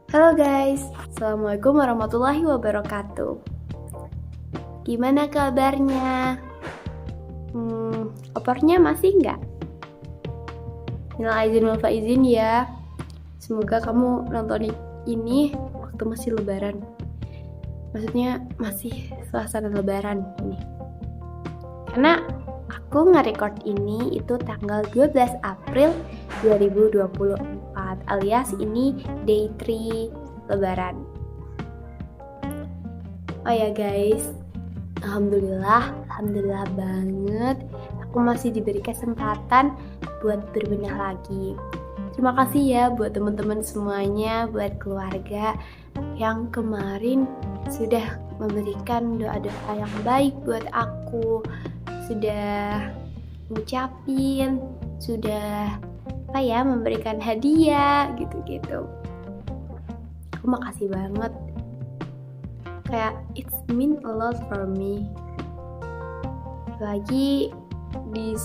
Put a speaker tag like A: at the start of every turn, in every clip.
A: Halo guys, Assalamualaikum warahmatullahi wabarakatuh. Gimana kabarnya? Opornya masih nggak? Minal aizin wal faizin ya. Semoga kamu nonton ini waktu masih lebaran. Maksudnya masih suasana lebaran ini. Karena aku nge-record ini itu tanggal 12 April 2024 alias ini day 3 lebaran. Oh ya guys, Alhamdulillah banget aku masih diberi kesempatan buat berbenah lagi. Terima kasih ya buat teman-teman semuanya, buat keluarga yang kemarin sudah memberikan doa-doa yang baik buat aku, sudah ngucapin, sudah memberikan hadiah gitu-gitu. Aku makasih banget. Kayak it's mean a lot for me. Lagi di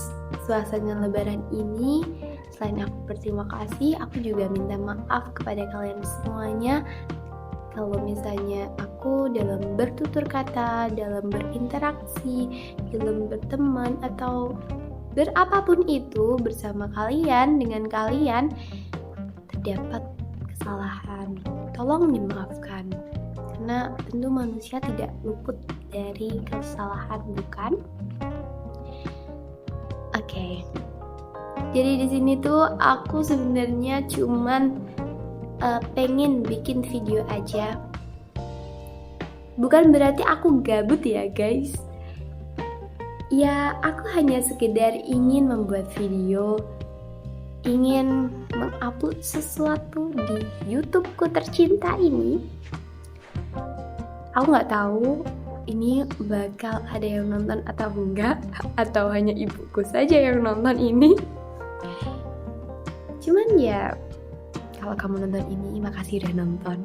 A: suasana lebaran ini, selain aku berterima kasih, aku juga minta maaf kepada kalian semuanya kalau misalnya aku dalam bertutur kata, dalam berinteraksi, dalam berteman atau berapapun itu bersama kalian, dengan kalian terdapat kesalahan. Tolong dimaafkan. Karena tentu manusia tidak luput dari kesalahan, bukan? Oke. Jadi di sini tuh aku sebenarnya cuman pengen bikin video aja. Bukan berarti aku gabut ya guys. Ya aku hanya sekedar ingin membuat video, ingin mengupload sesuatu di YouTubeku tercinta ini. Aku nggak tahu ini bakal ada yang nonton atau enggak, atau hanya ibuku saja yang nonton ini. Cuman ya, kalau kamu nonton ini, makasih udah nonton.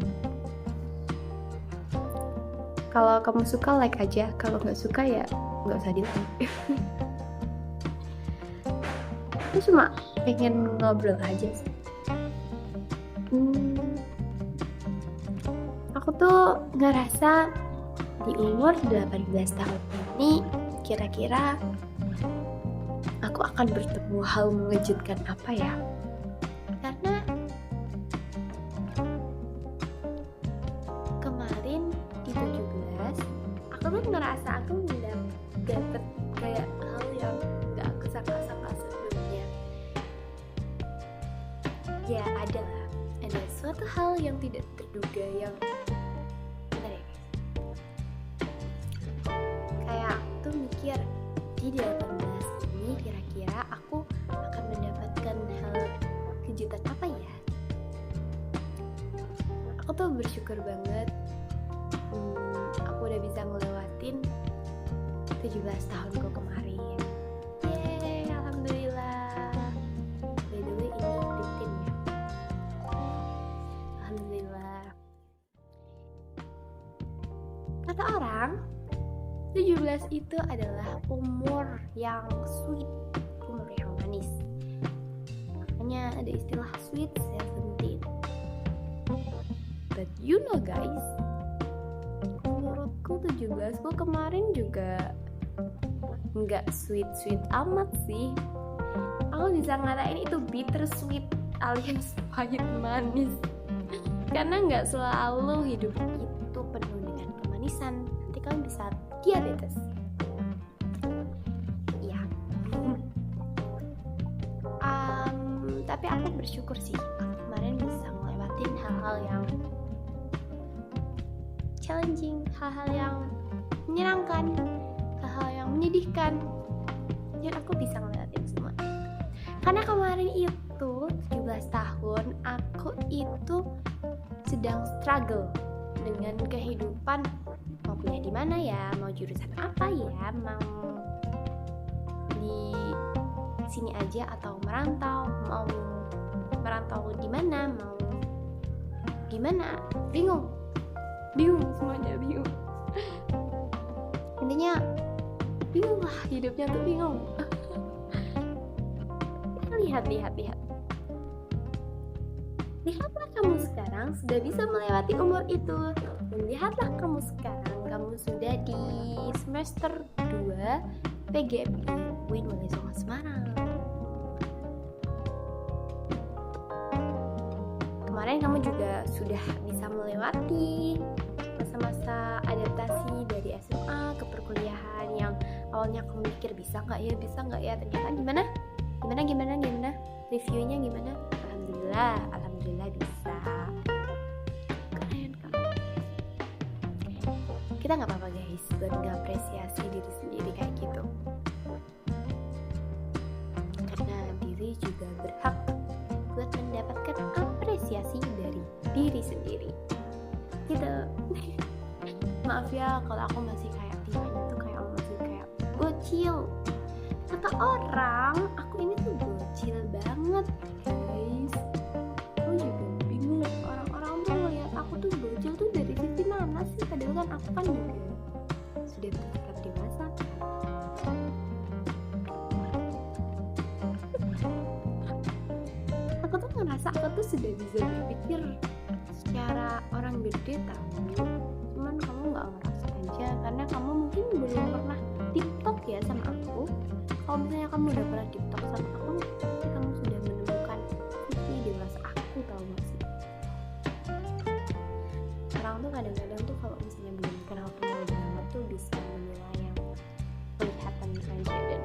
A: Kalau kamu suka like aja, kalau nggak suka ya nggak usah di-like. Aku cuma pengen ngobrol aja sih. Aku tuh ngerasa di umur 18 tahun ini kira-kira aku akan bertemu hal mengejutkan apa ya? Karena kemarin di 17 aku tuh ngerasa aku dapet kayak hal yang gak aku sangka-sangka sebelumnya. Ya ada suatu hal yang tidak terduga yang kayak aku tuh mikir di 18 ini kira-kira aku akan mendapatkan hal kejutan apa ya? Aku tuh bersyukur banget aku udah bisa ngelewatin 17 tahunku kemarin. Yeay, alhamdulillah. By the way, ini rutin ya. Alhamdulillah. Kata orang 17 itu adalah umur yang sweet, umur yang manis. Makanya ada istilah sweet 17. But you know guys, menurutku 17ku kemarin juga nggak sweet amat sih. Aku bisa ngatain itu bittersweet alias pahit manis. Karena nggak selalu hidup itu penuh dengan kemanisan. Nanti kamu bisa diabetes. Iya. Tapi aku bersyukur sih kemarin bisa ngelewatin hal-hal yang challenging, hal-hal yang menyenangkan, hal-hal yang menyedihkan, dan aku bisa ngelewatin semua. Karena kemarin itu 17 tahun aku itu sedang struggle dengan kehidupan. Mau kuliah di mana ya, mau jurusan apa ya, mau di sini aja atau merantau, mau merantau di mana, mau gimana, bingung semuanya, bingung. Intinya bingung lah, hidupnya tuh bingung. lihat Lihatlah kamu sekarang sudah bisa melewati umur itu. Dan lihatlah kamu sekarang, kamu sudah di semester 2 PGMI UIN Wali Songo Semarang. Kemarin kamu juga sudah bisa melewati masa-masa adaptasi dari SMA ke perkuliahan yang awalnya kamu mikir bisa nggak ya, ternyata gimana reviewnya gimana? Alhamdulillah bisa. Keren kamu. Kita nggak apa-apa guys buat ngapresiasi diri sendiri kayak gitu, karena diri juga berhak buat mendapatkan apresiasi dari diri sendiri gitu. Maaf ya kalau aku masih kayak tipenya tuh kayak masih kayak bocil. Kata orang aku ini tuh bocil banget guys. Aku juga bingung, orang-orang tuh ngeliat aku tuh bocil tuh dari sisi mana sih, padahal kan aku kan juga sudah bersikap dewasa. Aku tuh ngerasa aku tuh sudah bisa berpikir secara orang gede tahu, cuman kamu nggak ngerasa aja karena kamu mungkin belum pernah TikTok ya sama aku. Kalau misalnya kamu udah pernah TikTok sama aku, pasti kamu sudah menemukan sisi dewasa aku, tahu gak sih? Orang tuh kadang-kadang tuh kalau misalnya belum kenal kamu lebih lama tuh bisa menilai yang kelihatan aja, dan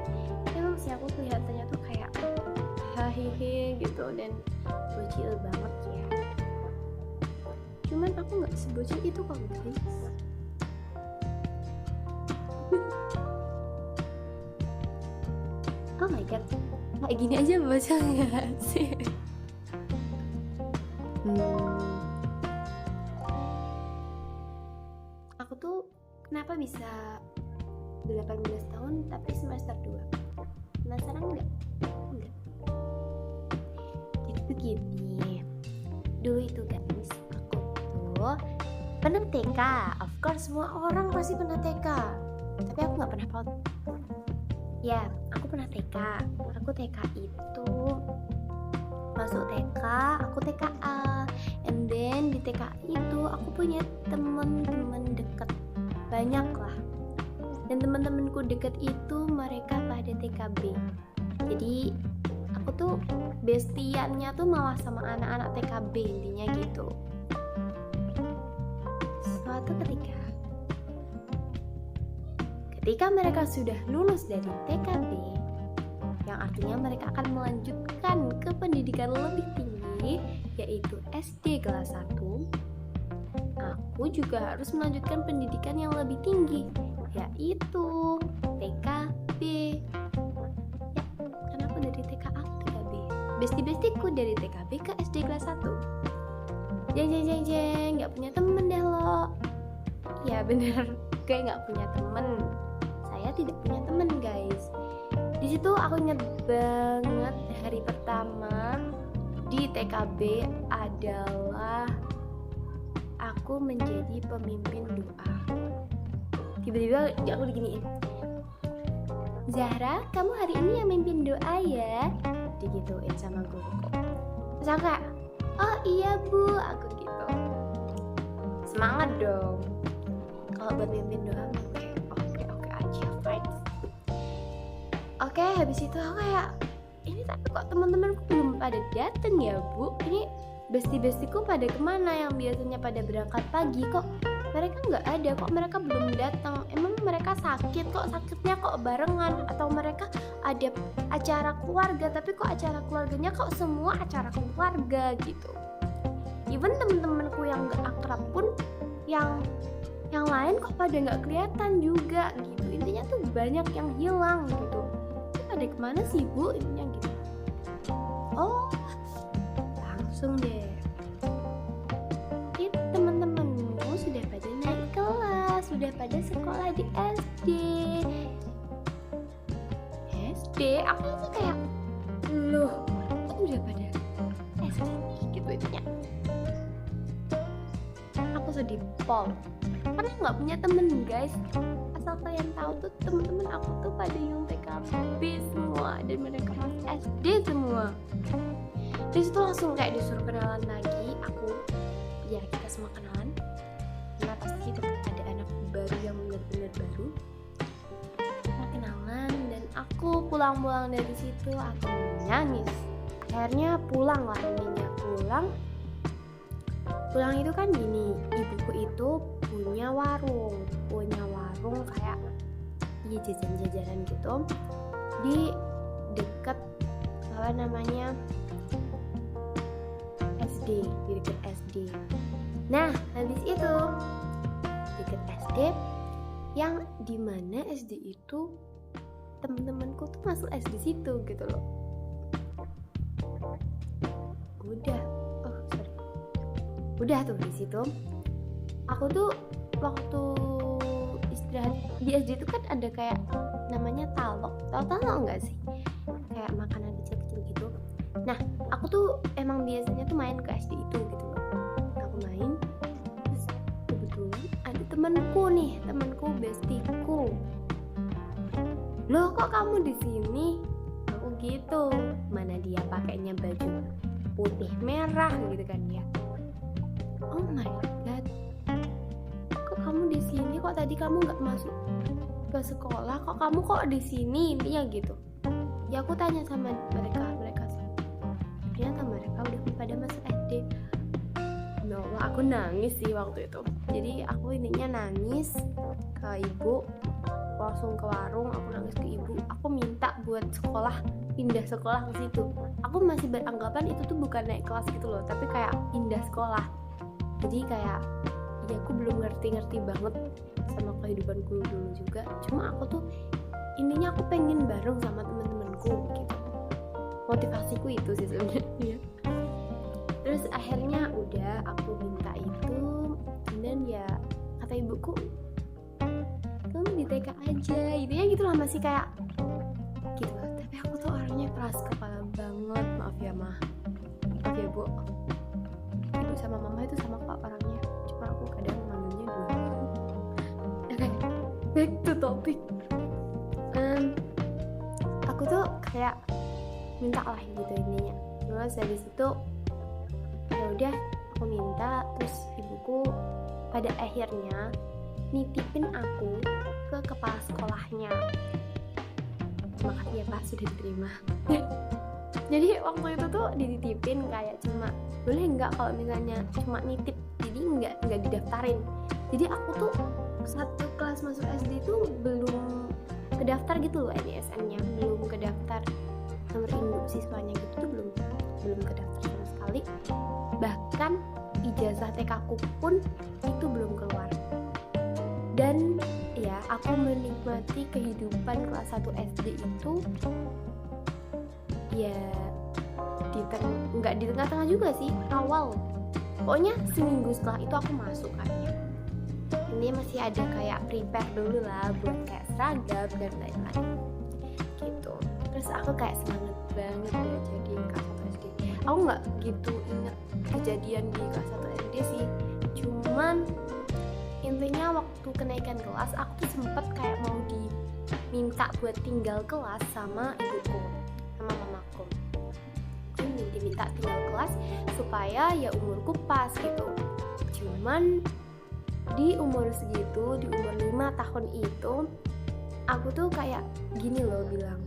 A: emang sih aku kelihatannya tuh kayak hahihi gitu dan bocil banget ya. Cuman aku nggak sebocil itu kok guys. Oh my god, kayak gini aja bocil nggak sih? Aku tuh kenapa bisa 18 tahun tapi semester 2? Penasaran nggak? Enggak. Jadi begini, dulu itu guys, aku tuh pernah TK. Of course semua orang pasti pernah TK, tapi aku nggak pernah PAUD. Ya, aku pernah TK. Aku TK itu masuk TK, aku TKA, and then di TK itu aku punya teman-teman deket banyak lah. Dan teman-temanku deket itu mereka pada TKB. Jadi aku tuh bestiannya tuh malah sama anak-anak TKB, intinya gitu. Suatu ketika mereka sudah lulus dari TKB, yang artinya mereka akan melanjutkan ke pendidikan lebih tinggi, yaitu SD kelas 1, aku juga harus melanjutkan pendidikan yang lebih tinggi, yaitu TKB. Ya, karena aku dari TKA ke TKB. Besti-bestiku dari TKB ke SD kelas 1. Jeng, gak punya temen deh lo. Ya bener, gue gak punya temen. Saya tidak punya temen guys. Di situ aku ingat banget hari pertama di TKB adalah aku menjadi pemimpin doa. Tiba-tiba aku diginiin, Zahra, kamu hari ini yang mimpin doa ya? Digituin sama guruku. Terus aku kayak, oh iya bu, aku gitu. Semangat dong. Kalau buat mimpin doa, oke aja, fine. Oke, habis itu aku kayak, ini tapi kok teman-temanku belum pada dateng ya bu? Ini besti-bestiku pada kemana yang biasanya pada berangkat pagi, kok mereka nggak ada, kok mereka belum datang? Emang mereka sakit, kok sakitnya kok barengan? Atau mereka ada acara keluarga, tapi kok acara keluarganya kok semua acara keluarga gitu? Even temen-temenku yang nggak akrab pun, yang lain kok pada nggak kelihatan juga gitu. Intinya tuh banyak yang hilang gitu. Ini pada kemana sih bu? Intinya gitu. Oh, langsung deh. Itu teman-temanmu sudah pada naik kelas, sudah pada sekolah di SD. Aku tuh kayak, loh, kok udah pada SD gitu intinya. Aku sedih pol. Karena nggak punya temen guys. Asal kalian tahu tuh temen-temen aku tuh pada yang TKB semua dan mereka masih SD semua. Terus itu langsung kayak disuruh kenalan lagi ya kita semua kenalan, karena pasti tetap ada anak baru yang benar-benar baru. Kita kenalan dan aku pulang dari situ aku nangis. Akhirnya pulang lah, intinya pulang itu kan gini, ibuku itu punya warung kayak jajan-jajanan gitu di deket SD, di deket SD. Nah habis itu deket SD, yang dimana SD itu temen-temenku tuh masuk SD situ gitu loh. Udah tuh di situ aku tuh waktu istirahat di SD itu kan ada kayak namanya talok, tahu nggak sih, kayak makanan kecil-kecil gitu. Nah aku tuh emang biasanya tuh main ke SD itu gitu loh. Aku main, terus kebetulan ada temanku bestiku, loh kok kamu di sini? Aku gitu, mana dia pakainya baju putih merah gitu kan ya. Oh my god, kok kamu di sini? Kok tadi kamu nggak masuk ke sekolah? Kok kamu di sini? Intinya gitu. Ya aku tanya sama mereka ternyata mereka udah pada masuk SD. No, aku nangis sih waktu itu. Jadi aku intinya nangis ke ibu, langsung ke warung. Aku nangis ke ibu. Aku minta buat pindah sekolah ke situ. Aku masih beranggapan itu tuh bukan naik kelas gitu loh, tapi kayak pindah sekolah. Jadi kayak ya aku belum ngerti banget sama kehidupanku dulu juga. Cuma aku tuh intinya aku pengen bareng sama teman-temanku gitu. Motivasiku itu sih sebenarnya. Terus akhirnya udah aku minta itu, dan ya kata ibuku kamu di TK aja, intinya gitulah, masih kayak gitu. Tapi aku tuh orangnya keras kepala banget. Maaf ya bu, ibu sama mama itu sama kok orangnya, cuma aku kadang manggilnya dua. Oke, back to topic. Aku tuh kayak minta lah gitu intinya. Terus habis itu ya udah aku minta, terus ibuku pada akhirnya nitipin aku ke kepala sekolahnya. Makasih ya Pak, sudah diterima. Jadi waktu itu tuh dititipin kayak cuma boleh nggak kalau misalnya cuma nitip, jadi nggak didaftarin. Jadi aku tuh satu kelas masuk SD tuh belum kedaftar gitu loh, NISN-nya belum kedaftar, nomor induk siswanya gitu tuh belum kedaftar sama sekali. Bahkan ijazah TK-ku pun itu belum keluar. Dan ya aku menikmati kehidupan kelas 1 SD itu ya nggak di tengah-tengah juga sih, awal. Pokoknya seminggu setelah itu aku masuk kayaknya. Ini masih ada kayak prepare dulu lah buat kayak seragam dan lain-lain gitu. Terus aku kayak semangat banget ya jadi kelas 1 SD. Aku nggak gitu inget kejadian di kelas 1 SD sih. Cuman intinya waktu kenaikan kelas aku tuh sempet kayak mau diminta buat tinggal kelas sama ibuku, sama mamaku. Aku diminta tinggal kelas supaya ya umurku pas gitu. Cuman di umur segitu, di umur 5 tahun itu, aku tuh kayak gini loh bilang,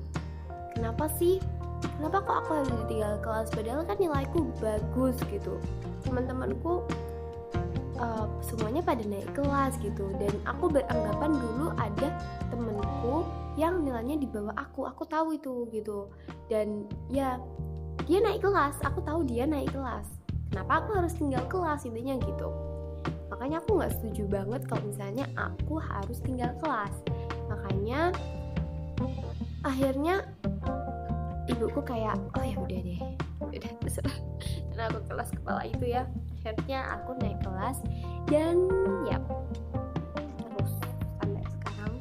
A: kenapa kok aku harus ditinggal kelas, padahal kan nilaiku bagus gitu. Teman-temanku semuanya pada naik kelas gitu, dan aku beranggapan dulu ada temenku yang nilainya di bawah aku tahu itu gitu. Dan ya dia naik kelas, aku tahu dia naik kelas, kenapa aku harus tinggal kelas, intinya gitu. Makanya aku nggak setuju banget kalau misalnya aku harus tinggal kelas. Makanya akhirnya ibuku kayak oh ya udah deh, udah terserah. Dan aku kelas kepala itu ya, akhirnya aku naik kelas dan ya terus sampai sekarang.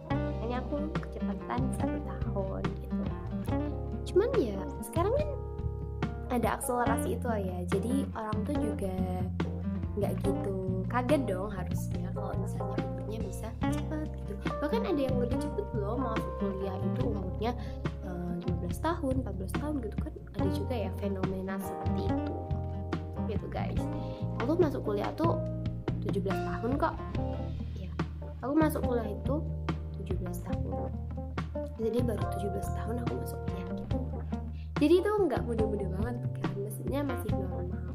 A: Makanya aku kecepatan 1 tahun gitu. Cuman ya sekarang kan ada akselerasi itu ya, jadi orang tuh juga nggak gitu kaget dong harusnya kalau misalnya umurnya bisa cepet gitu. Bahkan ada yang lebih cepet loh masuk kuliah itu umurnya 15 tahun, 14 tahun gitu kan, ada juga ya fenomena seperti itu. gitu guys. Aku masuk kuliah tuh 17 tahun kok. Ya, aku masuk kuliah itu 17 tahun. Jadi baru 17 tahun aku masuk kuliah gitu. Jadi itu nggak muda-muda banget kan, maksudnya masih normal.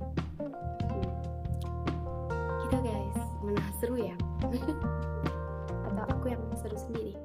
A: Gitu guys, mana seru ya? Atau aku yang seru sendiri?